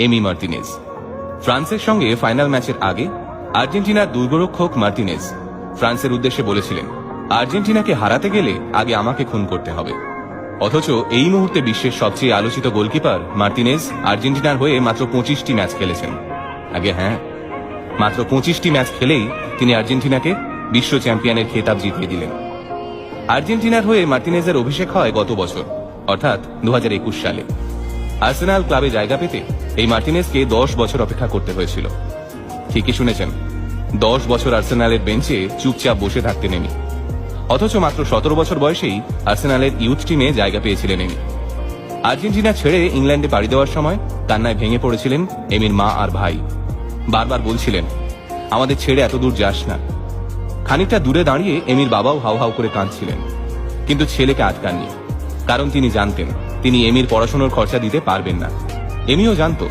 Emi Martinez. ফ্রান্সের সঙ্গে final ম্যাচের আগে আর্জেন্টিনার দুর্গরক্ষক মার্টিনেজ ফ্রান্সের উদ্দেশ্যে বলেছিলেন, আর্জেন্টিনাকে হারাতে গেলে আগে আমাকে খুন করতে হবে। অথচ এই মুহূর্তে বিশ্বের সবচেয়ে আলোচিত গোলকিপার মার্টিনেজ আর্জেন্টিনার হয়ে মাত্র 25টি ম্যাচ খেলেছেন। আগে হ্যাঁ, মাত্র 25টি ম্যাচ খেলেই তিনি আর্জেন্টিনাকে বিশ্ব চ্যাম্পিয়নের খেতাব জিতিয়ে দিলেন। আর্জেন্টিনার হয়ে মার্টিনেজের অভিষেক হয় গত বছর, অর্থাৎ 2021 সালে। আর্সেনাল ক্লাবে জায়গা পেতে এই মার্টিনেজকে 10 বছর অপেক্ষা করতে হয়েছিল। ঠিকই শুনেছেন, 10 বছর আর্সেনালের বেঞ্চে চুপচাপ বসে থাকতেন এমি। অথচ মাত্র 17 বছর বয়সেই আর্সেনালের ইউথ টিমে জায়গা পেয়েছিলেন এমি। আর্জেন্টিনা ছেড়ে ইংল্যান্ডে পাড়ি দেওয়ার সময় কান্নায় ভেঙে পড়েছিলেন এমির মা আর ভাই। বারবার বলছিলেন, আমাদের ছেড়ে এত দূর যাস না। খানিকটা দূরে দাঁড়িয়ে এমির বাবাও হাউ হাউ করে কাঁদছিলেন, কিন্তু ছেলেকে আটকাননি, কারণ তিনি জানতেন তিনি এমির পড়াশোনার খরচা দিতে পারবেন না। এমিও জানত